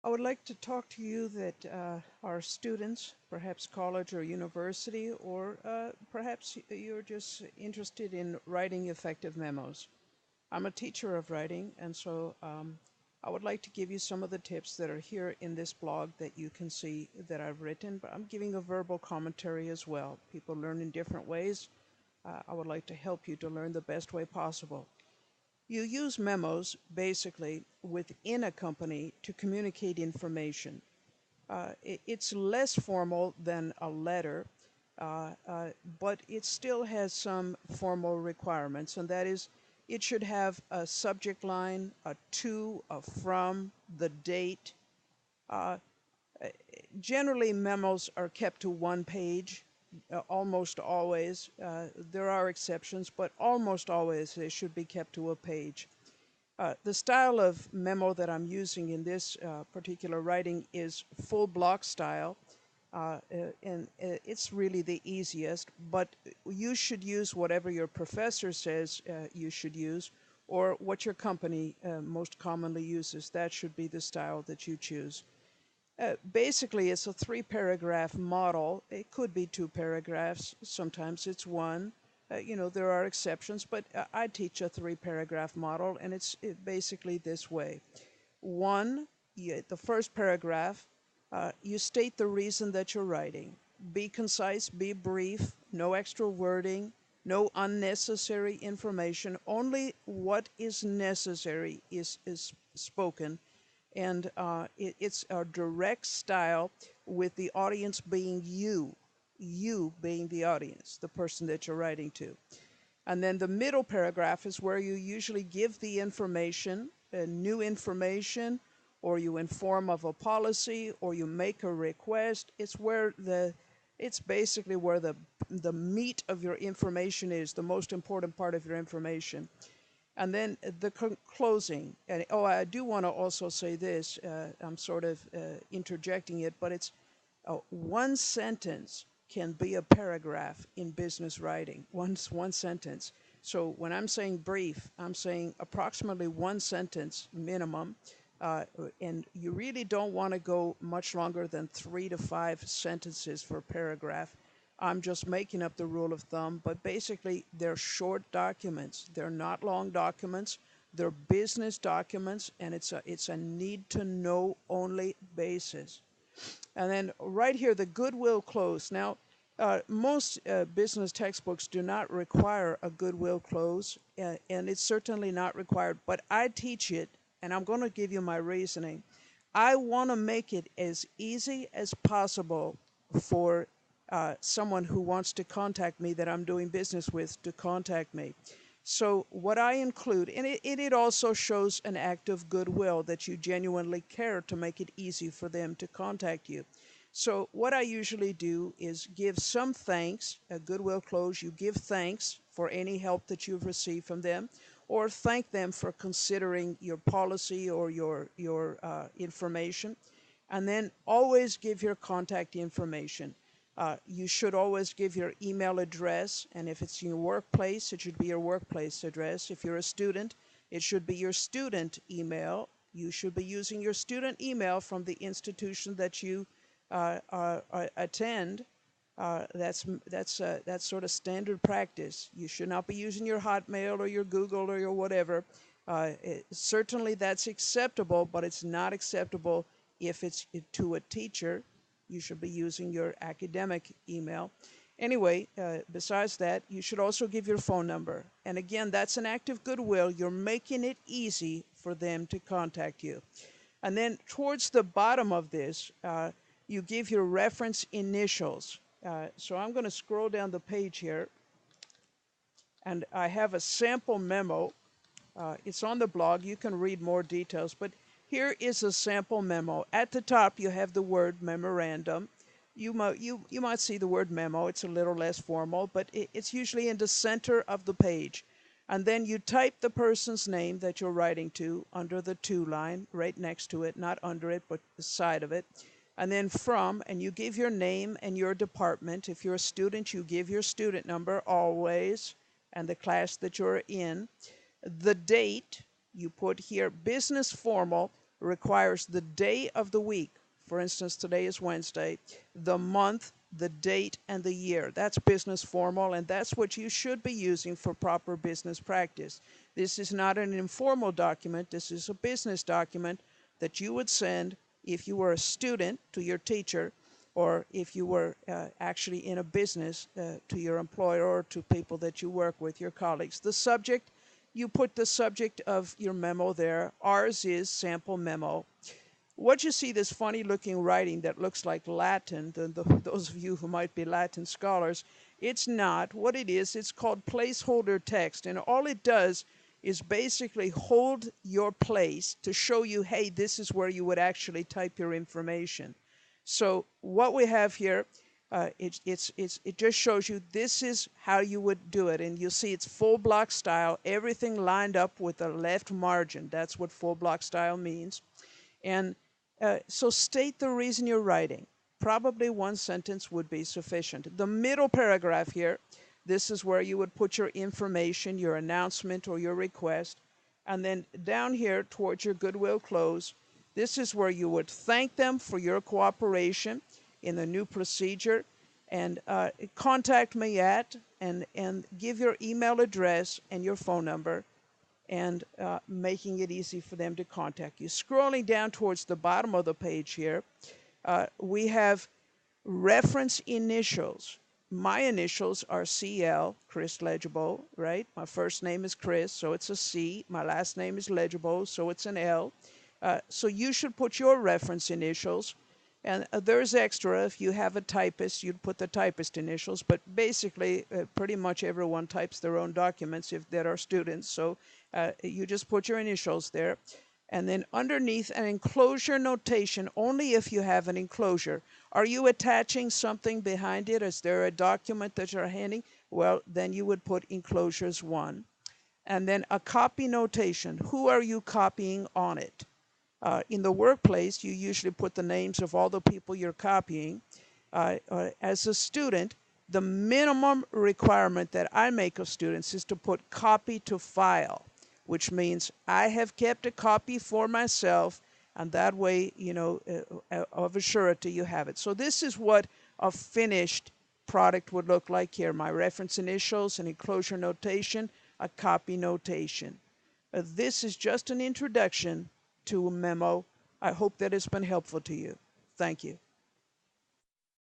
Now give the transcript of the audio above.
I would like to talk to you that are students, perhaps college or university, or perhaps you're just interested in writing effective memos. I'm a teacher of writing, and so I would like to give you some of the tips that are here in this blog that you can see that I've written, but I'm giving a verbal commentary as well. People learn in different ways. I would like to help you to learn the best way possible. You use memos basically within a company to communicate information. It's less formal than a letter, but it still has some formal requirements, and that is it should have a subject line, a to, a from, the date. Uh, Generally, memos are kept to one page, almost always. There are exceptions, but almost always they should be kept to a page. The style of memo that I'm using in this particular writing is full block style, and it's really the easiest, but you should use whatever your professor says you should use, or what your company most commonly uses. That should be the style that you choose. Basically, it's a three-paragraph model. It could be two paragraphs. Sometimes it's one. There are exceptions, but I teach a three-paragraph model, and it's basically this way. One, the first paragraph, you state the reason that you're writing. Be concise, be brief, no extra wording, no unnecessary information. Only what is necessary is spoken, and it's a direct style with the audience being you being the audience, the person that you're writing to. And then the middle paragraph is where you usually give the information, new information, or you inform of a policy, or you make a request. It's basically where the meat of your information is, the most important part of your information. And then the closing. And I do want to also say this. I'm sort of interjecting it, but it's one sentence can be a paragraph in business writing. One sentence. So when I'm saying brief, I'm saying approximately one sentence minimum. And you really don't want to go much longer than 3 to 5 sentences for a paragraph. I'm just making up the rule of thumb, but basically they're short documents. They're not long documents. They're business documents, and it's a need to know only basis. And then right here, the goodwill close. Now, most business textbooks do not require a goodwill close, and it's certainly not required, but I teach it, and I'm going to give you my reasoning. I want to make it as easy as possible for someone who wants to contact me that I'm doing business with to contact me. So what I include, and it also shows an act of goodwill that you genuinely care to make it easy for them to contact you. So what I usually do is give some thanks, a goodwill close. You give thanks for any help that you've received from them, or thank them for considering your policy or your information. And then always give your contact information. You should always give your email address, and if it's in your workplace, it should be your workplace address. If you're a student, it should be your student email. You should be using your student email from the institution that you attend. That's sort of standard practice. You should not be using your Hotmail or your Google or your whatever. Certainly that's acceptable, but it's not acceptable if it's to a teacher. You should be using your academic email. Anyway, besides that, you should also give your phone number. And again, that's an act of goodwill. You're making it easy for them to contact you. And then towards the bottom of this, you give your reference initials. So I'm going to scroll down the page here, and I have a sample memo. It's on the blog. You can read more details, but here is a sample memo. At the top, you have the word memorandum. You might see the word memo. It's a little less formal, but it's usually in the center of the page. And then you type the person's name that you're writing to under the to line, right next to it, not under it, but the side of it. And then from, and you give your name and your department. If you're a student, you give your student number always, and the class that you're in. The date, you put here business formal, requires the day of the week. For instance, today is Wednesday, the month, the date, and the year. That's business formal, and that's what you should be using for proper business practice. This is not an informal document. This is a business document that you would send if you were a student to your teacher, or if you were actually in a business to your employer or to people that you work with, your colleagues. The subject, you put the subject of your memo there. Ours is sample memo. What you see, this funny looking writing that looks like Latin, those of you who might be Latin scholars, it's not. What it is, it's called placeholder text, and all it does is basically hold your place to show you, hey, this is where you would actually type your information. So what we have here, it just shows you this is how you would do it. And you'll see it's full block style, everything lined up with a left margin. That's what full block style means. And so state the reason you're writing. Probably one sentence would be sufficient. The middle paragraph here, this is where you would put your information, your announcement, or your request. And then down here towards your goodwill close, this is where you would thank them for your cooperation in the new procedure, and contact me at, and give your email address and your phone number, and making it easy for them to contact you. Scrolling down towards the bottom of the page here, we have reference initials. My initials are CL, Chris Legible, right? My first name is Chris, so it's a C. My last name is Legible, so it's an L. So you should put your reference initials. And there's extra. If you have a typist, you'd put the typist initials. But basically, pretty much everyone types their own documents if there are students. So you just put your initials there. And then underneath, an enclosure notation, only if you have an enclosure. Are you attaching something behind it? Is there a document that you're handing? Well, then you would put enclosures 1. And then a copy notation. Who are you copying on it? In the workplace, you usually put the names of all the people you're copying. As a student, the minimum requirement that I make of students is to put copy to file, which means I have kept a copy for myself, and that way, you know, of a surety you have it. So this is what a finished product would look like here. My reference initials, an enclosure notation, a copy notation. This is just an introduction to Memo. I hope that it's been helpful to you. Thank you.